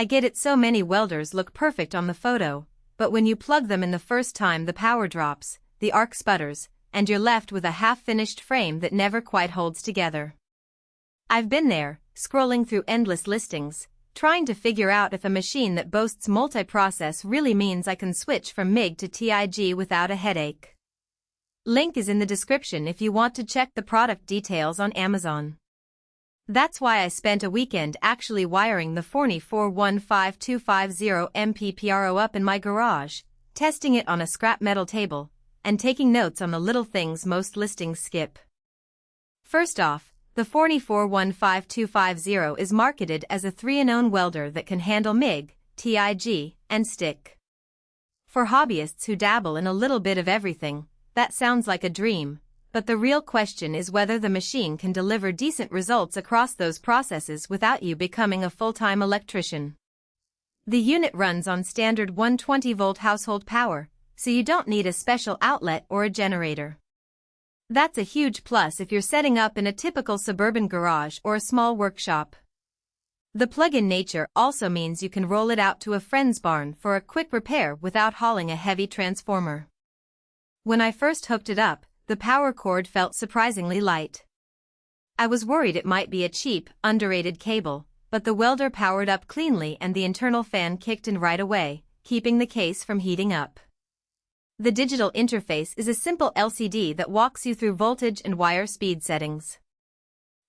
I get it, so many welders look perfect on the photo, but when you plug them in the first time the power drops, the arc sputters, and you're left with a half-finished frame that never quite holds together. I've been there, scrolling through endless listings, trying to figure out if a machine that boasts multi-process really means I can switch from MIG to TIG without a headache. Link is in the description if you want to check the product details on Amazon. That's why I spent a weekend actually wiring the Forney 415250 MPPRO up in my garage, testing it on a scrap metal table, and taking notes on the little things most listings skip. First off, the Forney 415250 is marketed as a 3-in-1 welder that can handle MIG, TIG, and stick. For hobbyists who dabble in a little bit of everything, that sounds like a dream, but the real question is whether the machine can deliver decent results across those processes without you becoming a full-time electrician. The unit runs on standard 120-volt household power, so you don't need a special outlet or a generator. That's a huge plus if you're setting up in a typical suburban garage or a small workshop. The plug-in nature also means you can roll it out to a friend's barn for a quick repair without hauling a heavy transformer. When I first hooked it up, the power cord felt surprisingly light. I was worried it might be a cheap, underrated cable, but the welder powered up cleanly and the internal fan kicked in right away, keeping the case from heating up. The digital interface is a simple LCD that walks you through voltage and wire speed settings.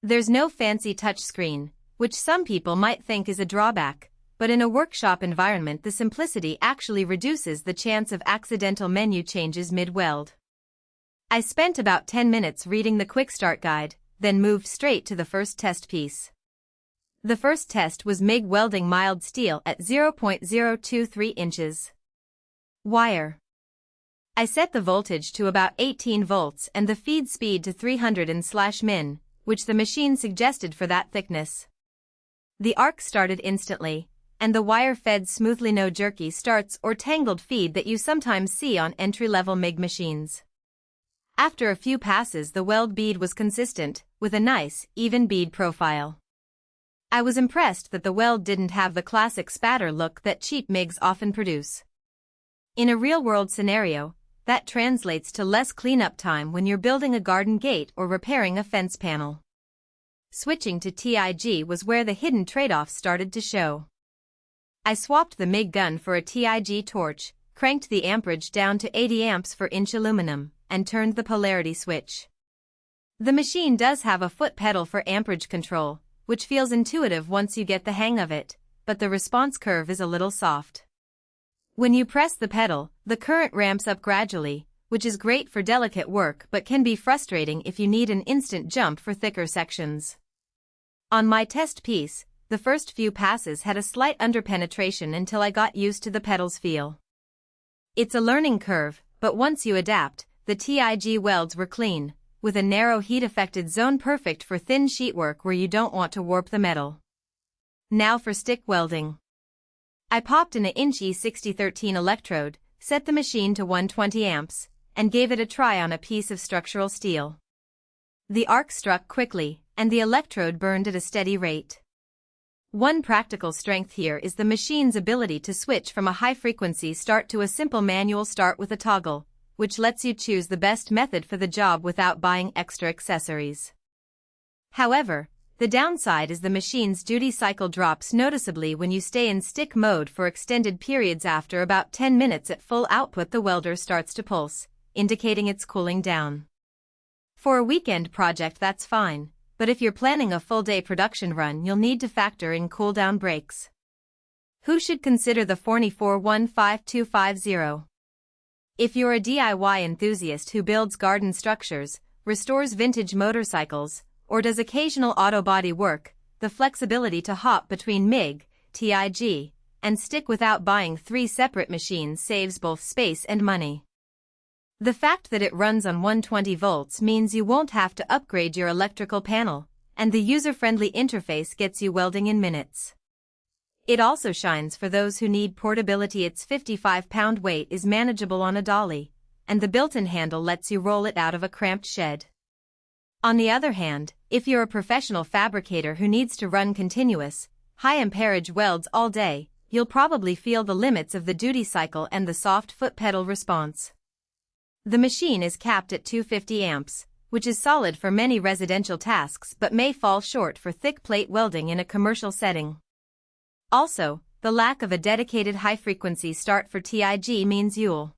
There's no fancy touchscreen, which some people might think is a drawback, but in a workshop environment the simplicity actually reduces the chance of accidental menu changes mid-weld. I spent about 10 minutes reading the quick start guide, then moved straight to the first test piece. The first test was MIG welding mild steel at 0.023 inches. Wire. I set the voltage to about 18 volts and the feed speed to 300/min, which the machine suggested for that thickness. The arc started instantly, and the wire fed smoothly, no jerky starts or tangled feed that you sometimes see on entry-level MIG machines. After a few passes the weld bead was consistent, with a nice, even bead profile. I was impressed that the weld didn't have the classic spatter look that cheap MIGs often produce. In a real-world scenario, that translates to less cleanup time when you're building a garden gate or repairing a fence panel. Switching to TIG was where the hidden trade-offs started to show. I swapped the MIG gun for a TIG torch, cranked the amperage down to 80 amps for inch aluminum, and turned the polarity switch. The machine does have a foot pedal for amperage control, which feels intuitive once you get the hang of it, but the response curve is a little soft. When you press the pedal, the current ramps up gradually, which is great for delicate work but can be frustrating if you need an instant jump for thicker sections. On my test piece, the first few passes had a slight underpenetration until I got used to the pedal's feel. It's a learning curve, but once you adapt, the TIG welds were clean, with a narrow heat-affected zone perfect for thin sheetwork where you don't want to warp the metal. Now for stick welding. I popped in a inch E6013 electrode, set the machine to 120 amps, and gave it a try on a piece of structural steel. The arc struck quickly, and the electrode burned at a steady rate. One practical strength here is the machine's ability to switch from a high-frequency start to a simple manual start with a toggle, which lets you choose the best method for the job without buying extra accessories. However, the downside is the machine's duty cycle drops noticeably when you stay in stick mode for extended periods. After about 10 minutes at full output the welder starts to pulse, indicating it's cooling down. For a weekend project that's fine, but if you're planning a full-day production run you'll need to factor in cool-down breaks. Who should consider the Forney 415250? If you're a DIY enthusiast who builds garden structures, restores vintage motorcycles, or does occasional auto body work, the flexibility to hop between MIG, TIG, and stick without buying 3 separate machines saves both space and money. The fact that it runs on 120 volts means you won't have to upgrade your electrical panel, and the user-friendly interface gets you welding in minutes. It also shines for those who need portability. Its 55-pound weight is manageable on a dolly, and the built-in handle lets you roll it out of a cramped shed. On the other hand, if you're a professional fabricator who needs to run continuous, high amperage welds all day, you'll probably feel the limits of the duty cycle and the soft foot pedal response. The machine is capped at 250 amps, which is solid for many residential tasks but may fall short for thick plate welding in a commercial setting. Also, the lack of a dedicated high-frequency start for TIG means you'll